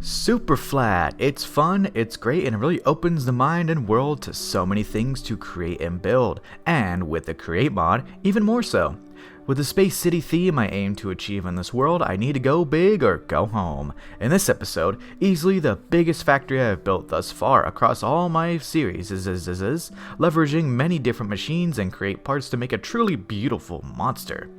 SUPERFLAT. It's fun, it's great, and it really opens the mind and world to so many things to create and build, and with the Create mod, even more so. With the Space City theme I aim to achieve in this world, I need to go big or go home. In this episode, easily the biggest factory I have built thus far across all my series is leveraging many different machines and create parts to make a truly beautiful monster.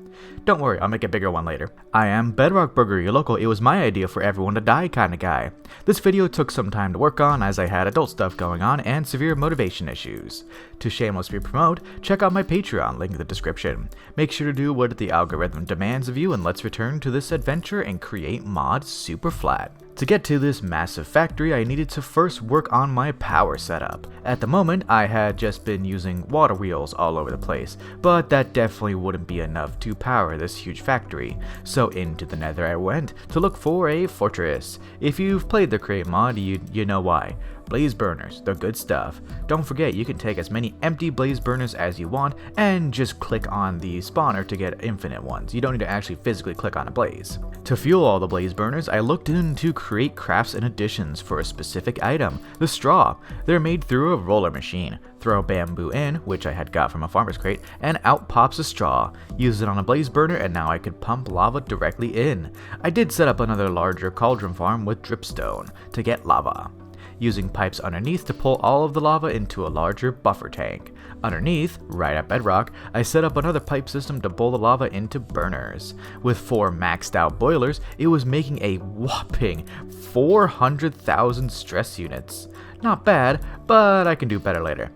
Don't worry, I'll make a bigger one later. I am Bedrock Burger, your local it was my idea for everyone to die kinda guy. This video took some time to work on as I had adult stuff going on and severe motivation issues. To shamelessly promote, check out my Patreon, link in the description. Make sure to do what the algorithm demands of you and let's return to this adventure and create mod SUPERFLAT. To get to this massive factory, I needed to first work on my power setup. At the moment, I had just been using water wheels all over the place, but that definitely wouldn't be enough to power this huge factory. So into the nether I went to look for a fortress. If you've played the Create mod, you know why. Blaze burners, they're good stuff. Don't forget you can take as many empty blaze burners as you want and just click on the spawner to get infinite ones. You don't need to actually physically click on a blaze. To fuel all the blaze burners, I looked into create crafts and additions for a specific item, the straw. They're made through a roller machine. Throw bamboo in, which I had got from a farmer's crate, and out pops a straw. Use it on a blaze burner and now I could pump lava directly in. I did set up another larger cauldron farm with dripstone to get lava, using pipes underneath to pull all of the lava into a larger buffer tank. Underneath, right at bedrock, I set up another pipe system to pull the lava into burners. With 4 maxed out boilers, it was making a whopping 400,000 stress units. Not bad, but I can do better later.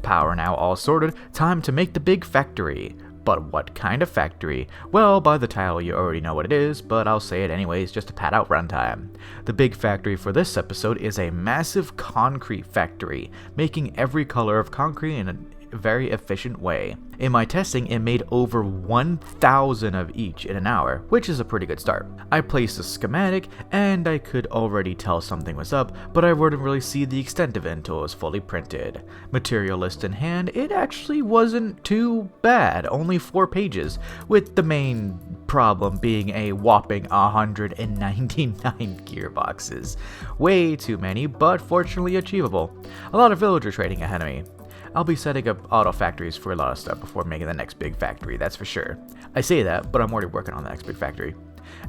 Power now all sorted, time to make the big factory. But what kind of factory? Well, by the title you already know what it is, but I'll say it anyways just to pad out runtime. The big factory for this episode is a massive concrete factory, making every color of concrete in a very efficient way. In my testing, it made over 1,000 of each in an hour, which is a pretty good start. I placed a schematic, and I could already tell something was up, but I wouldn't really see the extent of it until it was fully printed. Material list in hand, it actually wasn't too bad, only 4 pages, with the main problem being a whopping 199 gearboxes. Way too many, but fortunately achievable. A lot of villager trading ahead of me. I'll be setting up auto factories for a lot of stuff before making the next big factory, that's for sure. I say that, but I'm already working on the next big factory.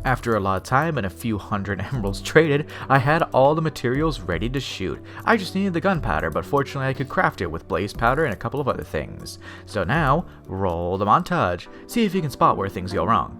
After a lot of time and a few hundred emeralds traded, I had all the materials ready to shoot. I just needed the gunpowder, but fortunately I could craft it with blaze powder and a couple of other things. So now, roll the montage. See if you can spot where things go wrong.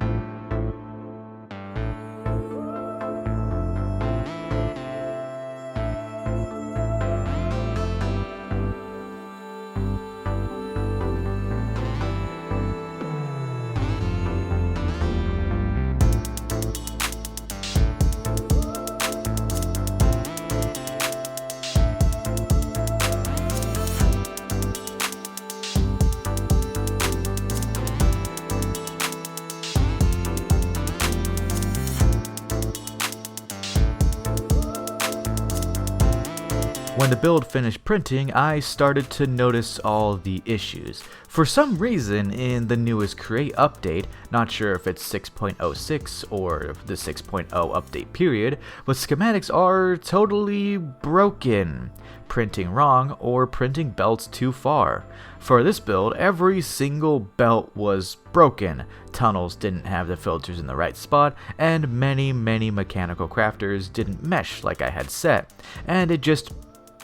When the build finished printing, I started to notice all the issues. For some reason, in the newest Create update, not sure if it's 6.06 or the 6.0 update period, but schematics are totally broken. Printing wrong or printing belts too far. For this build, every single belt was broken, tunnels didn't have the filters in the right spot, and many mechanical crafters didn't mesh like I had set, and it just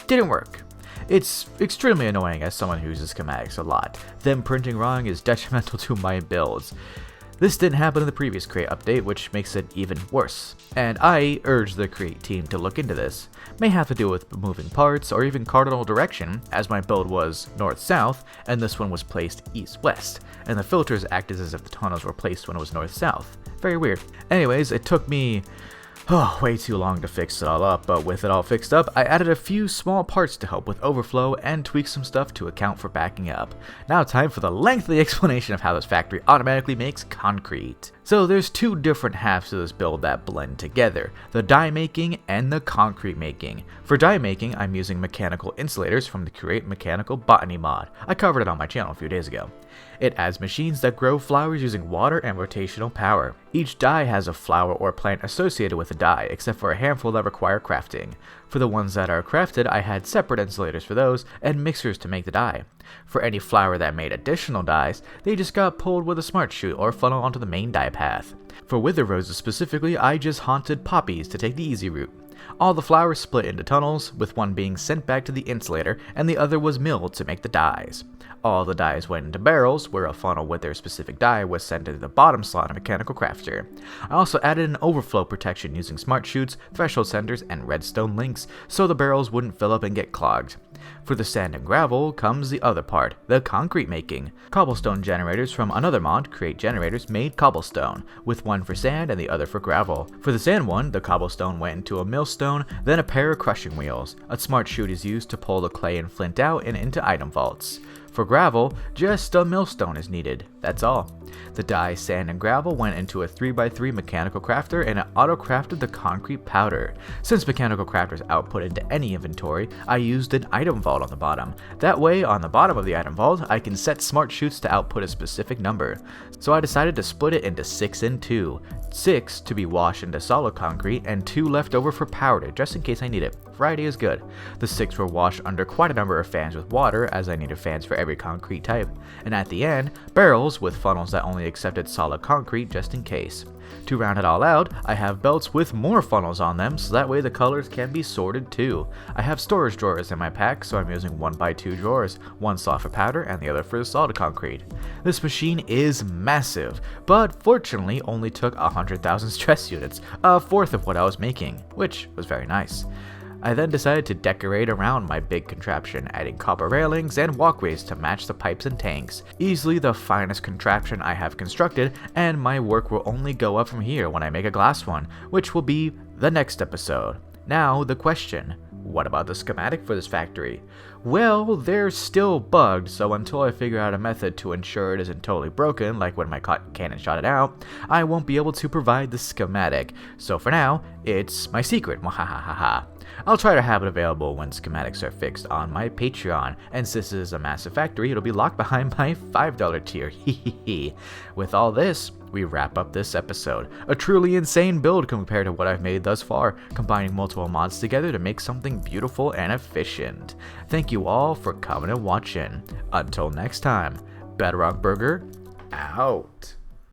didn't work. It's extremely annoying as someone who uses schematics a lot. Them printing wrong is detrimental to my builds. This didn't happen in the previous Create update, which makes it even worse. And I urge the Create team to look into this. May have to do with moving parts or even cardinal direction, as my build was north-south and this one was placed east-west, and the filters acted as if the tunnels were placed when it was north-south. Very weird. Anyways, it took me way too long to fix it all up, but with it all fixed up, I added a few small parts to help with overflow and tweak some stuff to account for backing up. Now time for the lengthy explanation of how this factory automatically makes concrete. So there's two different halves of this build that blend together, the die making and the concrete making. For die making, I'm using mechanical insulators from the Create Mechanical Botany mod. I covered it on my channel a few days ago. It adds machines that grow flowers using water and rotational power. Each die has a flower or plant associated with the die, except for a handful that require crafting. For the ones that are crafted, I had separate insulators for those, and mixers to make the die. For any flower that made additional dies, they just got pulled with a smart chute or funnel onto the main die path. For wither roses specifically, I just haunted poppies to take the easy route. All the flowers split into tunnels, with one being sent back to the insulator and the other was milled to make the dies. All the dies went into barrels, where a funnel with their specific die was sent into the bottom slot of Mechanical Crafter. I also added an overflow protection using smart chutes, threshold centers, and redstone links, so the barrels wouldn't fill up and get clogged. For the sand and gravel comes the other part, the concrete making. Cobblestone generators from another mod, Create Generators, made cobblestone, with one for sand and the other for gravel. For the sand one, the cobblestone went into a millstone, then a pair of crushing wheels. A smart chute is used to pull the clay and flint out and into item vaults. For gravel, just a millstone is needed, that's all. The dye, sand, and gravel went into a 3x3 mechanical crafter and it auto-crafted the concrete powder. Since mechanical crafters output into any inventory, I used an item vault on the bottom. That way, on the bottom of the item vault, I can set smart chutes to output a specific number. So I decided to split it into 6 and 2. 6 to be washed into solid concrete and 2 left over for powder, just in case I need it. Variety is good. The 6 were washed under quite a number of fans with water, as I needed fans for every concrete type. And at the end, barrels with funnels that only accepted solid concrete just in case. To round it all out, I have belts with more funnels on them, so that way the colors can be sorted too. I have storage drawers in my pack, so I'm using 1x2 drawers, one slot for powder and the other for the solid concrete. This machine is massive, but fortunately only took 100,000 stress units, a fourth of what I was making, which was very nice. I then decided to decorate around my big contraption, adding copper railings and walkways to match the pipes and tanks. Easily the finest contraption I have constructed, and my work will only go up from here when I make a glass one, which will be the next episode. Now the question, what about the schematic for this factory? Well, they're still bugged, so until I figure out a method to ensure it isn't totally broken, like when my cannon shot it out, I won't be able to provide the schematic. So for now, it's my secret, mwahahaha. I'll try to have it available when schematics are fixed on my Patreon, and since this is a massive factory, it'll be locked behind my $5 tier, hehehe. With all this, we wrap up this episode. A truly insane build compared to what I've made thus far, combining multiple mods together to make something beautiful and efficient. Thank you all for coming and watching. Until next time, Bedrock Burger, out.